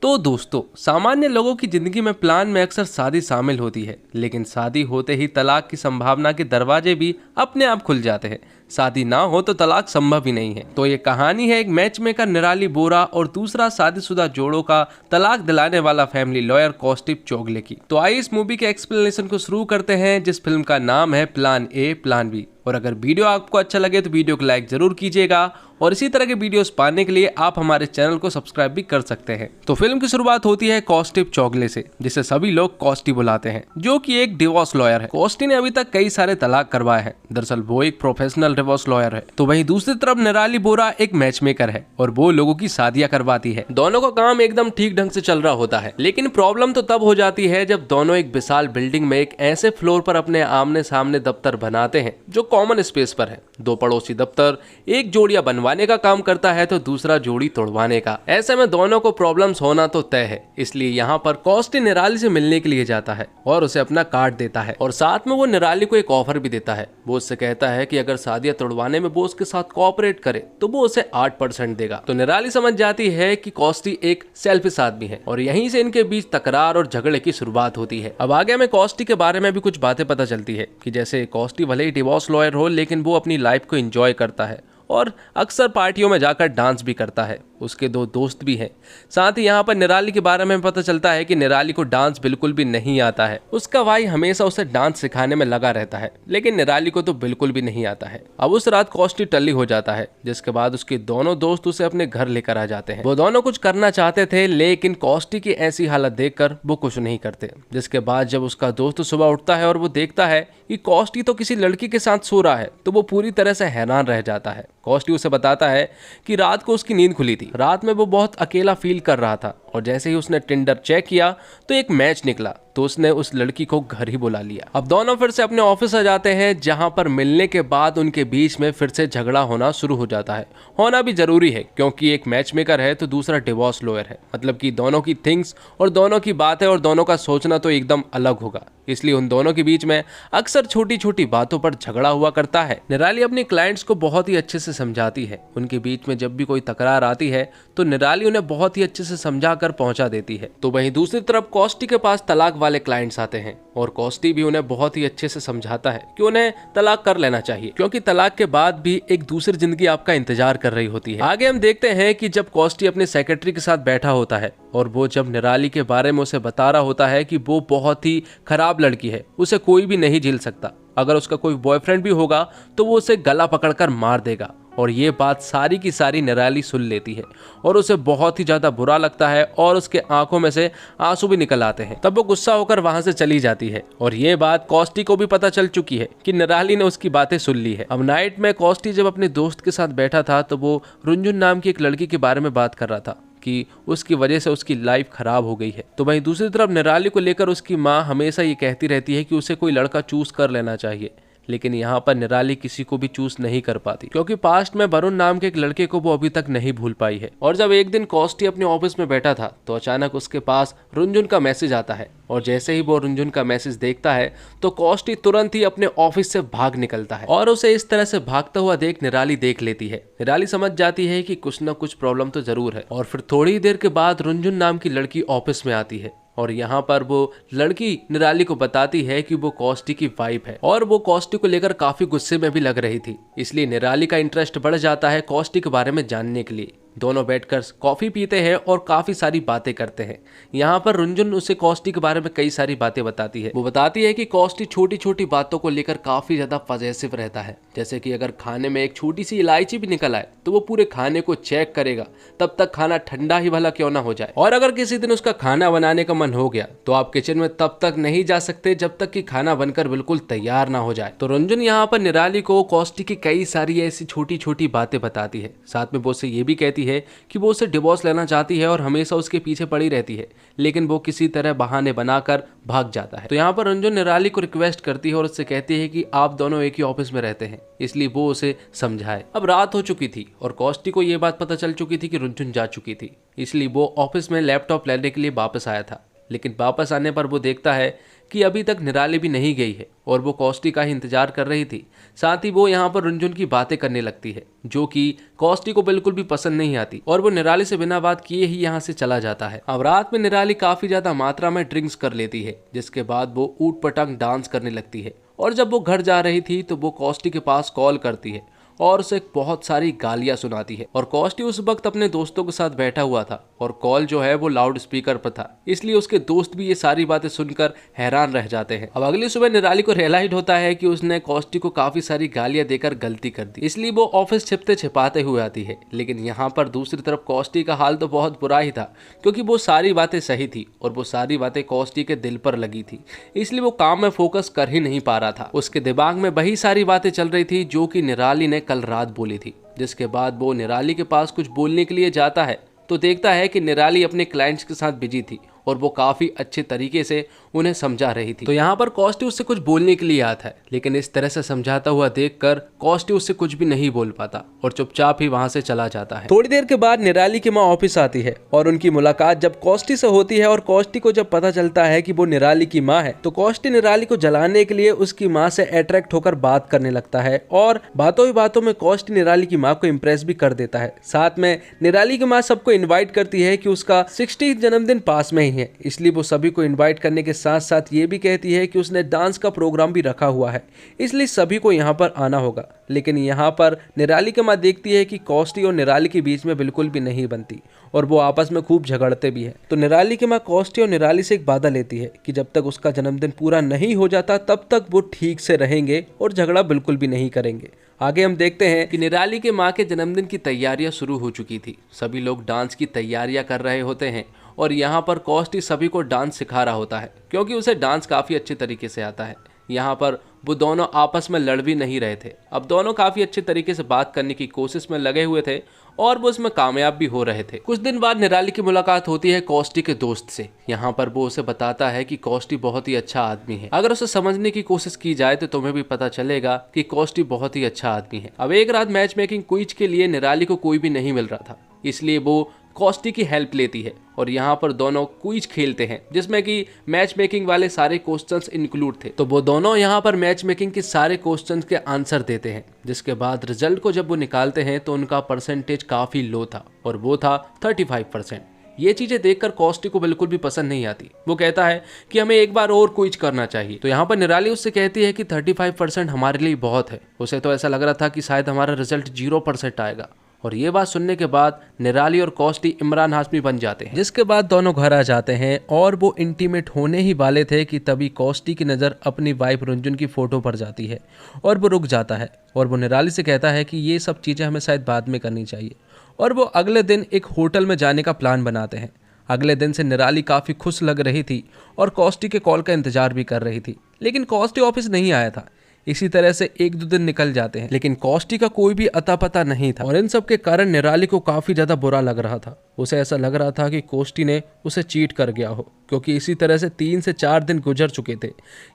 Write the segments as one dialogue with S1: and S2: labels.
S1: तो दोस्तों, सामान्य लोगों की जिंदगी में प्लान में अक्सर शादी शामिल होती है, लेकिन शादी होते ही तलाक की संभावना के दरवाजे भी अपने आप खुल जाते हैं। शादी ना हो तो तलाक संभव ही नहीं है। तो ये कहानी है एक मैच मेकर निराली बोरा और दूसरा शादीशुदा जोड़ों का तलाक दिलाने वाला फैमिली लॉयर कौस्तुभ चौगले की। तो आइए इस मूवी के एक्सप्लेनेशन को शुरू करते हैं, जिस फिल्म का नाम है प्लान ए प्लान बी। और अगर वीडियो आपको अच्छा लगे तो वीडियो को लाइक जरूर कीजिएगा और इसी तरह के वीडियोस पाने के लिए आप हमारे चैनल को सब्सक्राइब भी कर सकते हैं। तो फिल्म की शुरुआत होती है कौस्तुभ चौगले से, जिसे सभी लोग कौस्टी बुलाते हैं, जो कि एक डिवोर्स लॉयर है। कौस्टी ने अभी तक कई सारे तलाक करवाए हैं। दरअसल वो एक प्रोफेशनल डिवोर्स लॉयर है। तो वहीं दूसरी तरफ निराली बोरा एक मैच मेकर है और वो लोगों की शादियां करवाती है। दोनों का काम एकदम ठीक ढंग से चल रहा होता है, लेकिन प्रॉब्लम तो तब हो जाती है जब दोनों एक विशाल बिल्डिंग में एक ऐसे फ्लोर पर अपने आमने सामने दफ्तर बनाते हैं जो कॉमन स्पेस पर है। दो पड़ोसी दफ्तर, एक जोड़िया बनवाने का काम करता है तो दूसरा जोड़ी तोड़वाने का। ऐसे में दोनों को प्रॉब्लम्स होना तो तय है। इसलिए यहाँ पर कौस्टी निराली से मिलने के लिए जाता है और उसे अपना कार्ड देता है और साथ में वो निराली को एक ऑफर भी देता है। वो उससे कहता है कि अगर शादियां तोड़वाने में वो उसके साथ कोऑपरेट करे तो वो उसे 8% देगा। तो निराली समझ जाती है कि कौस्टी एक सेल्फिश आदमी है और यहीं से इनके बीच तकरार और झगड़े की शुरुआत होती है। अब आगे हमें कौस्टी के बारे में भी कुछ बातें पता चलती है कि जैसे कौस्टी भले ही डिवोर्स लॉयर हो, लेकिन वो अपनी लाइफ को एंजॉय करता है और अक्सर पार्टियों में जाकर डांस भी करता है। उसके दो दोस्त भी हैं। साथ ही यहाँ पर निराली के बारे में पता चलता है कि निराली को डांस बिल्कुल भी नहीं आता है। उसका भाई हमेशा उसे डांस सिखाने में लगा रहता है, लेकिन निराली को तो बिल्कुल भी नहीं आता है। अब उस रात कौस्टी टल्ली हो जाता है, जिसके बाद उसके दोनों दोस्त उसे अपने घर लेकर आ जाते हैं। वो दोनों कुछ करना चाहते थे, लेकिन कौस्टी की ऐसी हालत देखकर वो कुछ नहीं करते। जिसके बाद जब उसका दोस्त सुबह उठता है और वो देखता है कि कौस्टी तो किसी लड़की के साथ सो रहा है, तो वो पूरी तरह से हैरान रह जाता है। कौस्टी उसे बताता है कि रात को उसकी नींद खुली थी। रात में वो बहुत अकेला फील कर रहा था और जैसे ही उसने टिंडर चेक किया तो एक मैच निकला, तो उसने उस लड़की को घर ही बुला लिया। अब दोनों फिर से अपने ऑफिस आ जाते हैं, जहां पर मिलने के बाद उनके बीच में फिर से झगड़ा होना शुरू हो जाता है। होना भी जरूरी है, क्योंकि एक मैच मेकर है तो दूसरा डिवोर्स लॉयर है। मतलब कि दोनों की थिंग्स और दोनों की बातें और दोनों का सोचना तो एकदम अलग होगा। इसलिए उन दोनों के बीच में अक्सर छोटी छोटी बातों पर झगड़ा हुआ करता है। निराली अपने क्लाइंट्स को बहुत ही अच्छे से समझाती है। उनके बीच में जब भी कोई तकरार आती है तो निराली उन्हें बहुत ही अच्छे से समझा कर पहुंचा देती है। तो वहीं दूसरी तरफ कौस्टी के पास तलाक वाले क्लाइंट्स आते हैं और कौस्टी भी उन्हें बहुत ही अच्छे से समझाता है कि उन्हें तलाक कर लेना चाहिए, क्योंकि तलाक के बाद भी एक दूसरी जिंदगी आपका इंतजार कर रही होती है। आगे हम देखते हैं कि जब कौस्टी अपने सेक्रेटरी के साथ बैठा होता है और वो जब निराली के बारे में उसे बता रहा होता है कि वो बहुत ही खराब लड़की है, उसे कोई भी नहीं झेल सकता। अगर उसका कोई बॉयफ्रेंड भी होगा तो वो उसे गला पकड़कर मार देगा। और ये बात सारी की सारी निराली सुन लेती है और उसे बहुत ही ज्यादा बुरा लगता है और उसके आंखों में से आंसू भी निकल आते हैं। तब वो गुस्सा होकर वहां से चली जाती है और ये बात कौस्टी को भी पता चल चुकी है कि निराली ने उसकी बातें सुन ली है। अब नाइट में कौस्टी जब अपने दोस्त के साथ बैठा था तो वो रुंजुन नाम की एक लड़की के बारे में बात कर रहा था कि उसकी वजह से उसकी लाइफ खराब हो गई है। तो वहीं दूसरी तरफ निराली को लेकर उसकी माँ हमेशा ये कहती रहती है कि उसे कोई लड़का चूज कर लेना चाहिए, लेकिन यहाँ पर निराली किसी को भी चूज नहीं कर पाती, क्योंकि पास्ट में वरुण नाम के एक लड़के को वो अभी तक नहीं भूल पाई है। और जब एक दिन कौस्टी अपने ऑफिस में बैठा था तो अचानक उसके पास रुंजुन का मैसेज आता है और जैसे ही वो रुंजुन का मैसेज देखता है तो कौस्टी तुरंत ही अपने ऑफिस से भाग निकलता है और उसे इस तरह से भागता हुआ देख निराली देख लेती है। निराली समझ जाती है कि कुछ न कुछ प्रॉब्लम तो जरूर है और फिर थोड़ी देर के बाद रुंजुन नाम की लड़की ऑफिस में आती है और यहाँ पर वो लड़की निराली को बताती है कि वो कौस्टी की वाइफ है और वो कौस्टी को लेकर काफी गुस्से में भी लग रही थी। इसलिए निराली का इंटरेस्ट बढ़ जाता है कौस्टी के बारे में जानने के लिए। दोनों बैठकर कॉफी पीते हैं और काफी सारी बातें करते हैं। यहाँ पर रुंजुन उसे कौस्टी के बारे में कई सारी बातें बताती है। वो बताती है कि कौस्टी छोटी छोटी बातों को लेकर काफी ज्यादा पजेसिव रहता है, जैसे कि अगर खाने में एक छोटी सी इलायची भी निकल आए तो वो पूरे खाने को चेक करेगा, तब तक खाना ठंडा ही भला क्यों ना हो जाए। और अगर किसी दिन उसका खाना बनाने का मन हो गया तो आप किचन में तब तक नहीं जा सकते जब तक कि खाना बनकर बिल्कुल तैयार ना हो जाए। तो रुंजुन यहाँ पर निराली को कौस्टी की कई सारी ऐसी छोटी छोटी बातें बताती है। साथ में वो उसे ये भी कहती है कि वो उसे डिवोर्स लेना चाहती है और हमेशा उसके पीछे पड़ी रहती है, लेकिन वो किसी तरह बहाने बनाकर भाग जाता है। तो यहाँ पर रुंजुन निराली को रिक्वेस्ट करती है और उससे कहती है कि आप दोनों एक ही ऑफिस में रहते हैं, इसलिए वो उसे समझाए। अब रात हो चुकी थी और कौस्टी को ये बात पता चल चुकी थी कि रुंजुन जा चुकी थी, इसलिए वो ऑफिस में लैपटॉप लेने के लिए वापस आया था। लेकिन वापस आने पर वो देखता है कि अभी तक निराली भी नहीं गई है और वो कॉस्टी का ही इंतजार कर रही थी। साथ ही वो यहाँ पर रुनझुन की बातें करने लगती है जो कि कॉस्टी को बिल्कुल भी पसंद नहीं आती और वो निराली से बिना बात किए ही यहाँ से चला जाता है। अब रात में निराली काफी ज्यादा मात्रा में ड्रिंक्स कर लेती है, जिसके बाद वो ऊट पटांग डांस करने लगती है और जब वो घर जा रही थी तो वो कॉस्टी के पास कॉल करती है और उसे बहुत सारी गालियां सुनाती है। और कॉस्टी उस वक्त अपने दोस्तों के साथ बैठा हुआ था और कॉल जो है वो लाउड स्पीकर पर था, इसलिए उसके दोस्त भी ये सारी बातें सुनकर हैरान रह जाते हैं। अब अगली सुबह निराली को रियलाइज होता है कि उसने कॉस्टी को काफी सारी गालियां देकर गलती कर दी, इसलिए वो ऑफिस छिपते छिपाते हुए आती है। लेकिन यहाँ पर दूसरी तरफ कॉस्टी का हाल तो बहुत बुरा ही था, क्योंकि वो सारी बातें सही थी और वो सारी बातें कॉस्टी के दिल पर लगी थी, इसलिए वो काम में फोकस कर ही नहीं पा रहा था। उसके दिमाग में वही सारी बातें चल रही थी जो कि निराली ने कल रात बोली थी। जिसके बाद वो निराली के पास कुछ बोलने के लिए जाता है तो देखता है कि निराली अपने क्लाइंट्स के साथ बिजी थी और वो काफी अच्छे तरीके से उन्हें समझा रही थी। तो यहाँ पर कॉस्टी उससे कुछ बोलने के लिए आता है, लेकिन इस तरह से समझाता हुआ देखकर कॉस्टी उससे कुछ भी नहीं बोल पाता और चुपचाप ही वहां से चला जाता है। थोड़ी देर के बाद निराली की माँ ऑफिस आती है और उनकी मुलाकात जब कॉस्टी से होती है और कॉस्टी को जब पता चलता है कि वो निराली की माँ है तो कॉस्टी निराली को जलाने के लिए उसकी माँ से अट्रैक्ट होकर बात करने लगता है और बातों ही बातों में कॉस्टी निराली की माँ को इम्प्रेस भी कर देता है। साथ में निराली की माँ सबको इन्वाइट करती है कि उसका 60th जन्मदिन पास में ही है, इसलिए वो सभी को इनवाइट करने के साथ साथ ये भी कहती है कि उसने डांस का प्रोग्राम भी रखा हुआ है, इसलिए सभी को यहाँ पर आना होगा। लेकिन यहाँ पर निराली की माँ देखती है कि कॉस्टी और निराली के बीच में बिल्कुल भी नहीं बनती और वो आपस में खूब झगड़ते भी हैं। तो निराली की माँ कॉस्टी और निराली से एक वादा लेती है कि जब तक उसका जन्मदिन पूरा नहीं हो जाता तब तक वो ठीक से रहेंगे और झगड़ा बिल्कुल भी नहीं करेंगे। आगे हम देखते हैं कि निराली के माँ के जन्मदिन की तैयारियां शुरू हो चुकी थी। सभी लोग डांस की तैयारियां कर रहे होते हैं और यहाँ पर कॉस्टी सभी को डांस सिखा रहा होता है, क्योंकि उसे डांस काफ़ी अच्छे तरीके से आता है। यहाँ पर वो दोनों आपस में लड़ भी नहीं रहे थे, अब दोनों काफ़ी अच्छे तरीके से बात करने की कोशिश में लगे हुए थे और वो उसमें कामयाब भी हो रहे थे। कुछ दिन बाद निराली की मुलाकात होती है कॉस्टी के दोस्त से। यहाँ पर वो उसे बताता है कि कॉस्टी बहुत ही अच्छा आदमी है, अगर उसे समझने की कोशिश की जाए तो तुम्हें भी पता चलेगा कि कॉस्टी बहुत ही अच्छा आदमी है। अब एक रात मैच मेकिंग क्विज के लिए निराली को कोई भी नहीं मिल रहा था, इसलिए वो कॉस्टी की हेल्प लेती है और यहाँ पर दोनों क्विज खेलते हैं जिसमें कि मैच मेकिंग वाले सारे क्वेश्चंस इंक्लूड थे। तो वो दोनों यहाँ पर मैच मेकिंग के सारे क्वेश्चंस के आंसर देते हैं, जिसके बाद रिजल्ट को जब वो निकालते हैं तो उनका परसेंटेज काफ़ी लो था और वो था 35%। ये चीजें देखकर कॉस्टी को बिल्कुल भी पसंद नहीं आती। वो कहता है कि हमें एक बार और क्विज करना चाहिए। तो यहाँ पर निराली उससे कहती है कि 35% हमारे लिए बहुत है। उसे तो ऐसा लग रहा था कि शायद हमारा रिजल्ट 0% आएगा। और ये बात सुनने के बाद निराली और कॉस्टी इमरान हाशमी बन जाते हैं, जिसके बाद दोनों घर आ जाते हैं और वो इंटीमेट होने ही वाले थे कि तभी कॉस्टी की नज़र अपनी वाइफ रुनझुन की फ़ोटो पर जाती है और वो रुक जाता है और वो निराली से कहता है कि ये सब चीज़ें हमें शायद बाद में करनी चाहिए। और वो अगले दिन एक होटल में जाने का प्लान बनाते हैं। अगले दिन से निराली काफ़ी खुश लग रही थी और कॉस्टी के कॉल का इंतजार भी कर रही थी, लेकिन कॉस्टी ऑफिस नहीं आया था। इसी तरह से 1-2 दिन निकल जाते हैं, लेकिन कॉस्टी का कोई भी अता पता नहीं था और इन सब के कारण निराली को काफी ज्यादा बुरा लग रहा था। उसे ऐसा लग रहा था कि कॉस्टी ने उसे चीट कर गया हो, क्योंकि इसी तरह से 3 से 4 दिन गुजर चुके थे।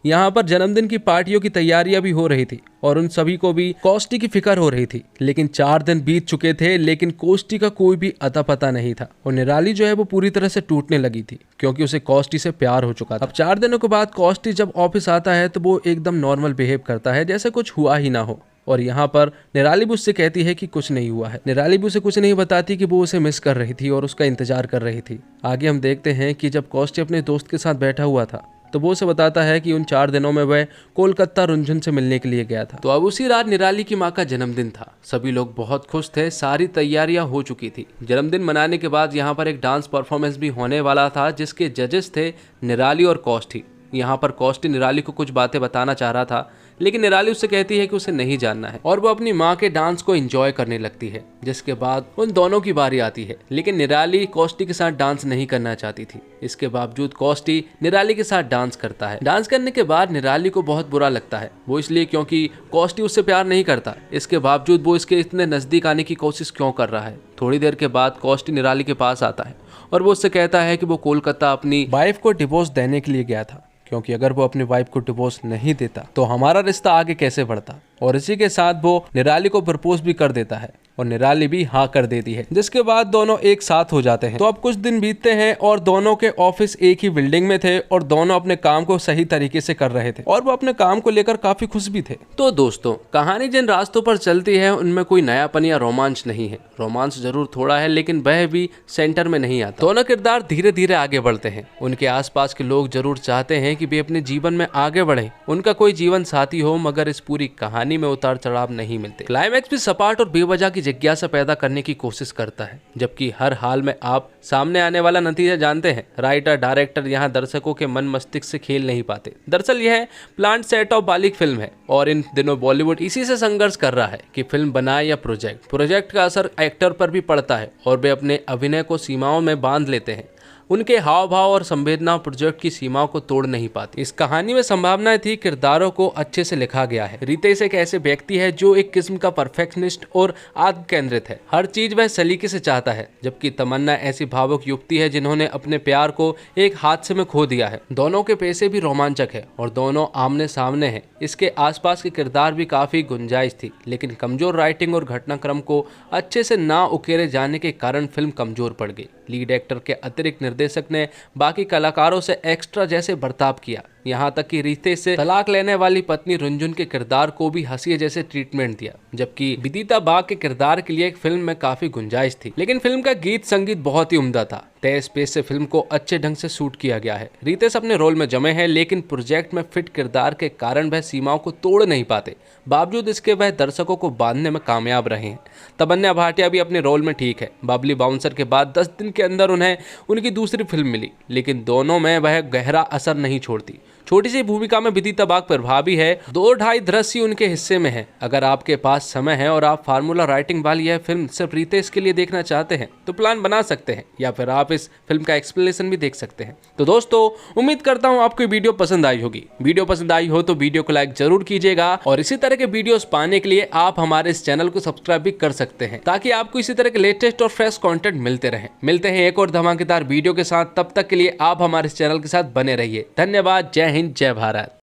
S1: यहाँ पर जन्मदिन की पार्टियों की तैयारियां भी हो रही थी और उन सभी को भी कॉस्टी की फिक्र हो रही थी, लेकिन 4 दिन बीत चुके थे लेकिन कॉस्टी का कोई भी अता पता नहीं था और निराली जो है वो पूरी तरह से टूटने लगी थी, क्योंकि उसे कॉस्टी से प्यार हो चुका था। अब 4 दिनों के बाद कॉस्टी जब ऑफिस आता है तो वो एकदम नॉर्मल बिहेव करता है, जैसे कुछ हुआ ही ना हो। और यहाँ पर निराली भी उससे कहती है कि कुछ नहीं हुआ है। निराली भी उसे कुछ नहीं बताती कि वो उसे मिस कर रही थी और उसका इंतजार कर रही थी। आगे हम देखते हैं कि जब कॉस्टी अपने दोस्त के साथ बैठा हुआ था तो वो उसे बताता है कि उन 4 दिनों में वह कोलकाता रुनझुन से मिलने के लिए गया था। तो अब उसी रात निराली की माँ का जन्मदिन था। सभी लोग बहुत खुश थे, सारी तैयारियां हो चुकी थी। जन्मदिन मनाने के बाद यहाँ पर एक डांस परफॉर्मेंस भी होने वाला था, जिसके जजेस थे निराली और कॉस्टी। यहाँ पर कॉस्टी निराली को कुछ बातें बताना चाह रहा था, लेकिन निराली उससे कहती है कि उसे नहीं जानना है और वो अपनी माँ के डांस को एंजॉय करने लगती है। जिसके बाद उन दोनों की बारी आती है, लेकिन निराली कॉस्टी के साथ डांस नहीं करना चाहती थी। इसके बावजूद कॉस्टी निराली के साथ डांस करता है। डांस करने के बाद निराली को बहुत बुरा लगता है, वो इसलिए क्योंकि कॉस्टी उससे प्यार नहीं करता। इसके बावजूद वो इसके इतने नजदीक आने की कोशिश क्यों कर रहा है। थोड़ी देर के बाद कॉस्टी निराली के पास आता है और वो उससे कहता है कि वो कोलकाता अपनी वाइफ को डिवोर्स देने के लिए गया था, क्योंकि अगर वो अपनी वाइफ को डिवोर्स नहीं देता तो हमारा रिश्ता आगे कैसे बढ़ता। और इसी के साथ वो निराली को प्रपोज भी कर देता है और निराली भी हाँ कर देती है, जिसके बाद दोनों एक साथ हो जाते हैं। तो अब कुछ दिन बीतते हैं और दोनों के ऑफिस एक ही बिल्डिंग में थे और दोनों अपने काम को सही तरीके से कर रहे थे और वो अपने काम को लेकर काफी खुश भी थे। तो दोस्तों, कहानी जिन रास्तों पर चलती है उनमें कोई नयापन या रोमांच नहीं है। रोमांस जरूर थोड़ा है, लेकिन वह भी सेंटर में नहीं आता। दोनों किरदार धीरे धीरे आगे बढ़ते हैं। उनके आसपास के लोग जरूर चाहते हैं कि वे अपने जीवन में आगे बढ़े, उनका कोई जीवन साथी हो, मगर इस पूरी कहानी में उतार चढ़ाव नहीं मिलते। क्लाइमैक्स भी सपाट और बेवजह की जिज्ञासा पैदा करने की कोशिश करता है, जबकि हर हाल में आप सामने आने वाला नतीजा जानते हैं। राइटर डायरेक्टर यहाँ दर्शकों के मन मस्तिष्क से खेल नहीं पाते। दरअसल यह प्लांट सेट ऑफ बालिक फिल्म है और इन दिनों बॉलीवुड इसी से संघर्ष कर रहा है कि फिल्म बनाए या प्रोजेक्ट का असर एक्टर पर भी पड़ता है और वे अपने अभिनय को सीमाओं में बांध लेते हैं। उनके हाव भाव और संवेदना प्रोजेक्ट की सीमाओं को तोड़ नहीं पाती। इस कहानी में संभावनाएं थी, किरदारों को अच्छे से लिखा गया है। रितेश एक ऐसे व्यक्ति है जो एक किस्म का परफेक्शनिस्ट और आत्म केंद्रित है। हर चीज वह सलीके से चाहता है, जबकि तमन्ना ऐसी भावुक युवती है जिन्होंने अपने प्यार को एक हादसे में खो दिया है। दोनों के पेशे भी रोमांचक है और दोनों आमने सामने हैं। इसके आसपास के किरदार भी काफी गुंजाइश थी, लेकिन कमजोर राइटिंग और घटनाक्रम को अच्छे से ना उकेरे जाने के कारण फिल्म कमजोर पड़ गई। लीड एक्टर के अतिरिक्त निर्देशक ने बाकी कलाकारों से एक्स्ट्रा जैसे बर्ताव किया। यहाँ तक कि रितेश से तलाक लेने वाली पत्नी रुंझुन के किरदार को भी हंसिए जैसे ट्रीटमेंट दिया, जबकि विदिता बाग के किरदार के लिए एक फिल्म में काफी गुंजाइश थी। लेकिन फिल्म का गीत संगीत बहुत ही उम्दा था। तय स्पेस से फिल्म को अच्छे ढंग से शूट किया गया है। रितेश अपने रोल में जमे हैं, लेकिन प्रोजेक्ट में फिट किरदार के कारण वह सीमाओं को तोड़ नहीं पाते। बावजूद इसके वह दर्शकों को बांधने में कामयाब रहे हैं। तमन्ना भाटिया भी अपने रोल में ठीक है। बबली बाउंसर के बाद 10 दिन के अंदर उन्हें उनकी दूसरी फिल्म मिली, लेकिन दोनों में वह गहरा असर नहीं छोड़ती। छोटी सी भूमिका में विदिता बाग प्रभावी है। 2-2.5 दृश्य उनके हिस्से में है। अगर आपके पास समय है और आप फार्मूला राइटिंग वाली यह फिल्म सिर्फ रितेश के लिए देखना चाहते हैं तो प्लान बना सकते हैं, या फिर आप इस फिल्म का एक्सप्लेनेशन भी देख सकते हैं। तो दोस्तों, उम्मीद करता हूँ आपको वीडियो पसंद आई होगी। वीडियो पसंद आई हो तो वीडियो को लाइक जरूर कीजिएगा और इसी तरह के वीडियोस पाने के लिए आप हमारे इस चैनल को सब्सक्राइब भी कर सकते हैं, ताकि आपको इसी तरह के लेटेस्ट और फ्रेश कंटेंट मिलते रहे। मिलते हैं एक और धमाकेदार वीडियो के साथ। तब तक के लिए आप हमारे इस चैनल के साथ बने रहिए। धन्यवाद। जय हिंद, जय भारत।